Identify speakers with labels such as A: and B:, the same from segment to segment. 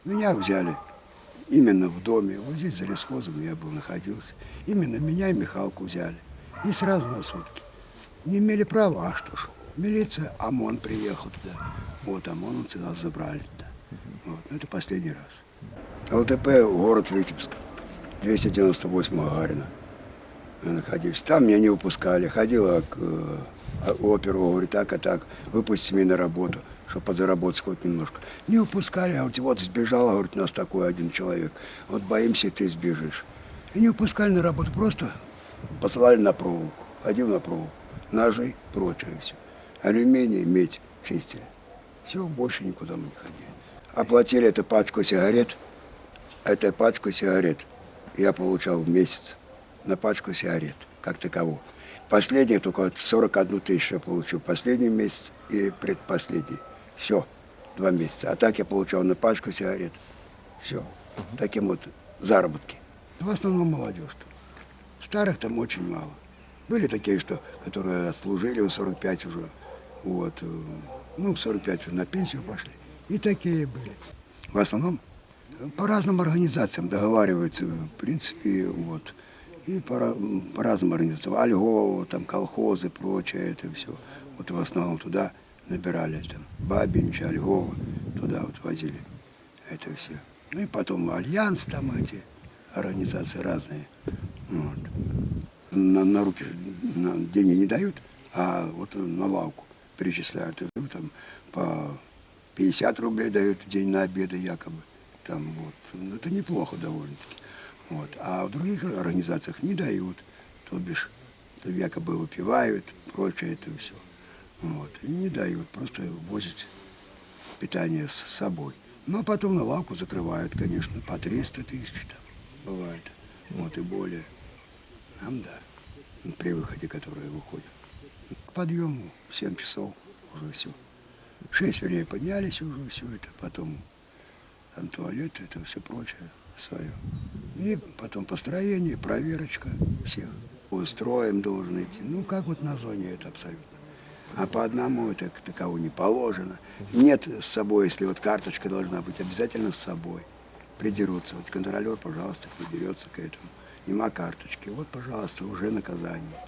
A: Меня взяли именно в доме, вот здесь за лесхозом я был, находился. Именно меня и Михалку взяли. И сразу на сутки. Не имели права, а что ж. Милиция, ОМОН приехал туда. Вот ОМОНовцы нас забрали туда. Вот. Ну, это последний раз. ЛТП, город Витебск, 298 Гагарина. Мы находились. Там меня не выпускали. Ходила к оперу, говорит, так, выпусти меня на работу, чтобы подзаработать хоть немножко. Не выпускали, а вот сбежал, говорит, у нас такой один человек. Вот боимся, ты сбежишь. И не выпускали на работу, просто посылали на проволоку. Ходил на проволоку, ножи, прочее все. Алюминий, медь чистили. Все, больше никуда мы не ходили. Оплатили эту пачку сигарет. Я получал в месяц на пачку сигарет, как таково. Последний только 41 тысячу я получил. Последний месяц и предпоследний. Все, 2 месяца. А так я получал на пачку сигарет. Все. Таким вот заработки. В основном молодежь. Старых там очень мало. Были такие, которые отслужили в 45 уже. Вот. Ну, в 45 уже на пенсию пошли. И такие были. В основном по разным организациям договариваются, в принципе, вот. И по разным организациям. Альгова, там, колхозы, прочее, это все. Вот в основном туда набирали, там, Бабинич, Альгова, туда вот возили это все. Ну и потом Альянс, там эти организации разные. Вот. На руки деньги не дают, а вот на лавку перечисляют. И там по 50 рублей дают в день на обеды якобы. Там вот. Ну, это неплохо довольно-таки. Вот. А в других организациях не дают, то бишь якобы выпивают, прочее это все. Вот. И не дают, просто возят питание с собой. Но потом на лавку закрывают, конечно, по 300 тысяч там бывает, вот и более. Нам да, при выходе, которые выходят. К подъему в 7 часов уже все. В 6, вернее, поднялись уже, все это, потом там туалет, это все прочее свое. И потом построение, проверочка всех. Строем должен идти. Ну, как вот на зоне это абсолютно. А по одному это таково не положено. Нет с собой, если вот карточка должна быть, обязательно с собой. Придерутся. Вот контролер, пожалуйста, придерется к этому. Нема карточки. Вот, пожалуйста, уже наказание.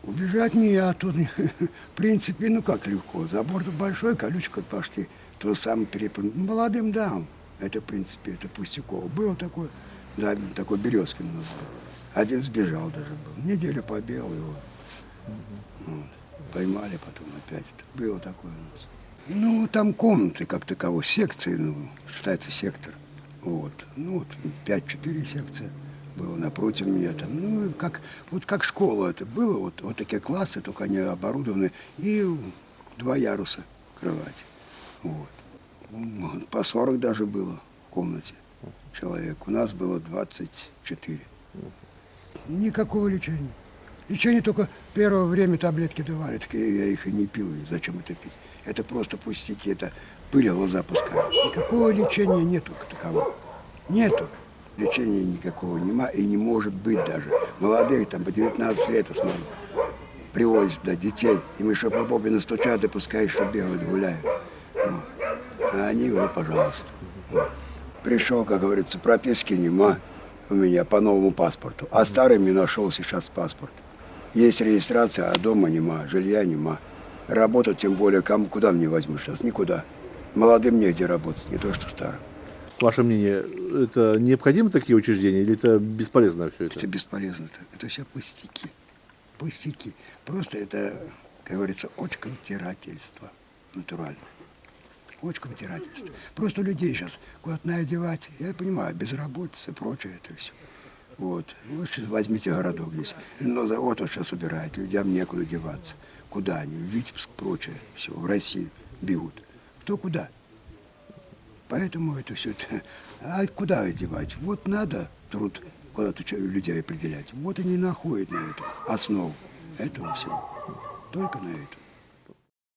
A: Убежать не я тут. В принципе, ну как легко. Забор большой, колючка почти. То самое перепрыгнуть. Молодым дам. Это, в принципе, это Пустяково. Было такое, да, такой Березкин у нас был. Один сбежал даже был. Неделю побегал его. Вот. Поймали потом опять. Было такое у нас. Ну, там комнаты как таково, секции, ну, считается сектор. Вот. Ну, вот 5-4 секции было напротив меня там. Ну, вот как школа это было, вот такие классы, только они оборудованы, и 2 яруса кровати. Вот. По 40 даже было в комнате человек. У нас было 24. Никакого лечения. Лечение только первое время таблетки давали, так я их и не пил. И зачем это пить? Это просто пустяки, это пыль в глаза пускают. Никакого лечения нету такового. Нету. Лечения никакого нема и не может быть даже. Молодых, там по 19 лет, я смотрю, привозят туда детей. Им еще по попе настучат и пускай что бегают, гуляют. Вот. А они, вот, пожалуйста. Вот. Пришел, как говорится, прописки нема у меня по новому паспорту. А старый мне нашел сейчас паспорт. Есть регистрация, а дома нема, жилья нема. Работать тем более, куда мне возьмут сейчас? Никуда. Молодым негде работать, не то что старым.
B: Ваше мнение, это необходимы такие учреждения или это бесполезно все это?
A: Это бесполезно. Это все пустяки. Пустяки. Просто это, как говорится, очковтирательство. Натурально. Очковтирательство. Просто людей сейчас куда-то одевать. Я понимаю, безработица и прочее это все. Вот. Вот сейчас возьмите городок здесь. Но завод вот сейчас убирает. Людям некуда деваться. Куда они? В Витебск, прочее. Все. В Россию бегут. Кто куда? Поэтому это все это. А куда одевать? Вот надо труд куда-то людей определять. Вот они находят на это основу этого всего. Только на это.